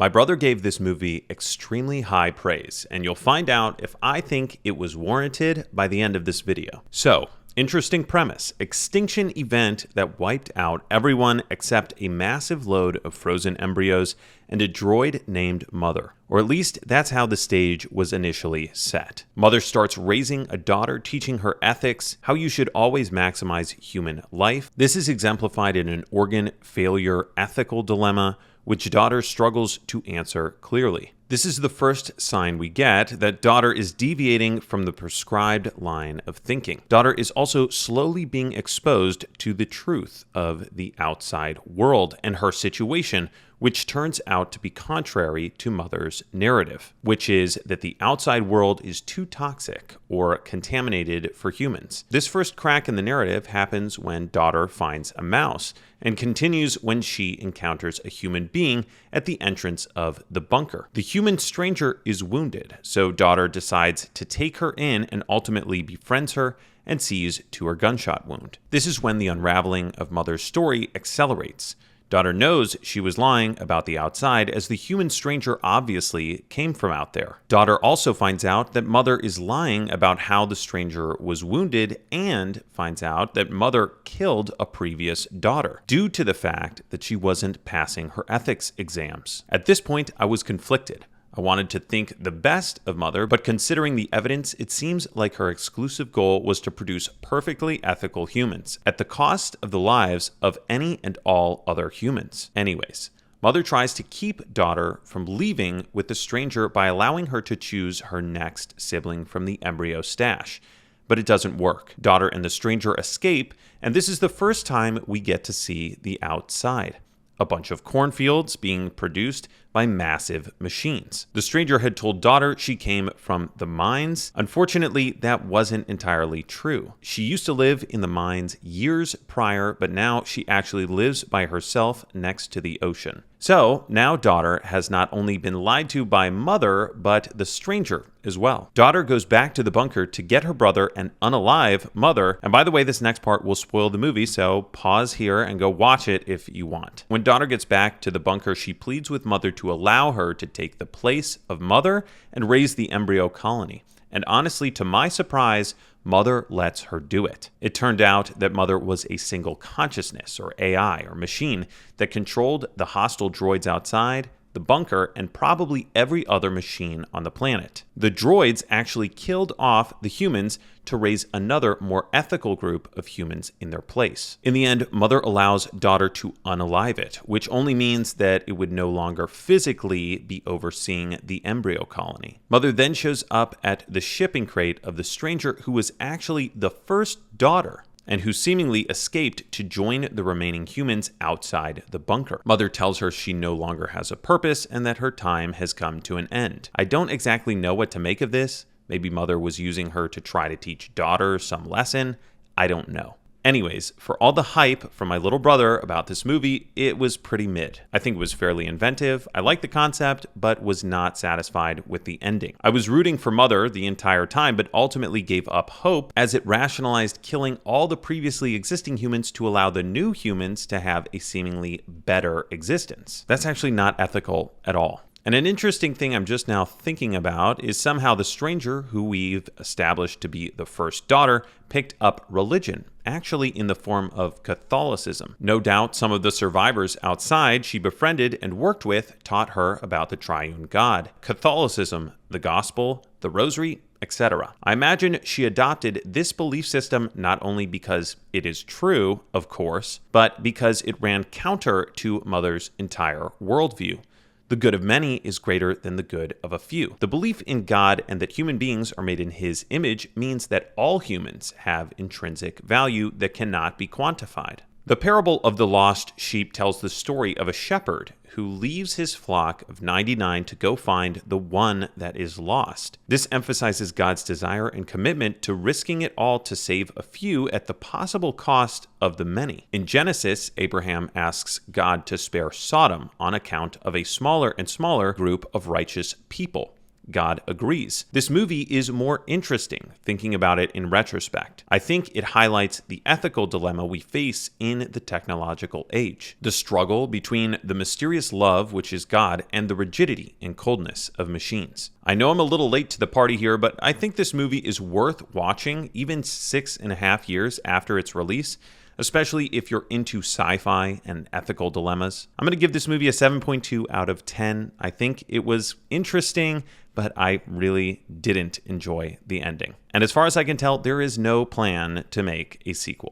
My brother gave this movie extremely high praise, and you'll find out if I think it was warranted by the end of this video. So, interesting premise: extinction event that wiped out everyone except a massive load of frozen embryos and a droid named Mother. Or at least that's how the stage was initially set. Mother starts raising a daughter, teaching her ethics, how you should always maximize human life. This is exemplified in an organ failure ethical dilemma, which daughter struggles to answer clearly. This is the first sign we get that daughter is deviating from the prescribed line of thinking. Daughter is also slowly being exposed to the truth of the outside world and her situation, which turns out to be contrary to Mother's narrative, which is that the outside world is too toxic or contaminated for humans. This first crack in the narrative happens when daughter finds a mouse, and continues when she encounters a human being at the entrance of the bunker. The human stranger is wounded, so daughter decides to take her in and ultimately befriends her and sees to her gunshot wound. This is when the unraveling of Mother's story accelerates. Daughter knows she was lying about the outside, as the human stranger obviously came from out there. Daughter also finds out that Mother is lying about how the stranger was wounded, and finds out that Mother killed a previous daughter due to the fact that she wasn't passing her ethics exams. At this point, I was conflicted. I wanted to think the best of Mother, but considering the evidence, it seems like her exclusive goal was to produce perfectly ethical humans, at the cost of the lives of any and all other humans. Anyways, Mother tries to keep daughter from leaving with the stranger by allowing her to choose her next sibling from the embryo stash. But it doesn't work. Daughter and the stranger escape, and this is the first time we get to see the outside. A bunch of cornfields being produced by massive machines. The stranger had told daughter she came from the mines. Unfortunately, that wasn't entirely true. She used to live in the mines years prior, but now she actually lives by herself next to the ocean. So now daughter has not only been lied to by Mother, but the stranger as well. Daughter goes back to the bunker to get her brother and unalive Mother. And by the way, this next part will spoil the movie, so pause here and go watch it if you want. When daughter gets back to the bunker, she pleads with Mother to allow her to take the place of Mother and raise the embryo colony. And honestly, to my surprise, Mother lets her do it. It turned out that Mother was a single consciousness, or AI, or machine, that controlled the hostile droids outside, the bunker, and probably every other machine on the planet. The droids actually killed off the humans to raise another, more ethical group of humans in their place. In the end, Mother allows daughter to unalive it, which only means that it would no longer physically be overseeing the embryo colony. Mother then shows up at the shipping crate of the stranger, who was actually the first daughter, and who seemingly escaped to join the remaining humans outside the bunker. Mother tells her she no longer has a purpose and that her time has come to an end. I don't exactly know what to make of this. Maybe Mother was using her to try to teach daughter some lesson. I don't know. Anyways, for all the hype from my little brother about this movie, it was pretty mid. I think it was fairly inventive. I liked the concept, but was not satisfied with the ending. I was rooting for Mother the entire time, but ultimately gave up hope as it rationalized killing all the previously existing humans to allow the new humans to have a seemingly better existence. That's actually not ethical at all. And an interesting thing I'm just now thinking about is somehow the stranger, who we've established to be the first daughter, picked up religion, actually in the form of Catholicism. No doubt some of the survivors outside she befriended and worked with taught her about the triune God, Catholicism, the gospel, the rosary, etc. I imagine she adopted this belief system not only because it is true, of course, but because it ran counter to Mother's entire worldview. The good of many is greater than the good of a few. The belief in God and that human beings are made in His image means that all humans have intrinsic value that cannot be quantified. The parable of the lost sheep tells the story of a shepherd who leaves his flock of 99 to go find the one that is lost. This emphasizes God's desire and commitment to risking it all to save a few at the possible cost of the many. In Genesis, Abraham asks God to spare Sodom on account of a smaller and smaller group of righteous people. God agrees. This movie is more interesting thinking about it in retrospect. I think it highlights the ethical dilemma we face in the technological age. The struggle between the mysterious love, which is God, and the rigidity and coldness of machines. I know I'm a little late to the party here, but I think this movie is worth watching even 6.5 years after its release, especially if you're into sci-fi and ethical dilemmas. I'm going to give this movie a 7.2 out of 10. I think it was interesting, but I really didn't enjoy the ending. And as far as I can tell, there is no plan to make a sequel.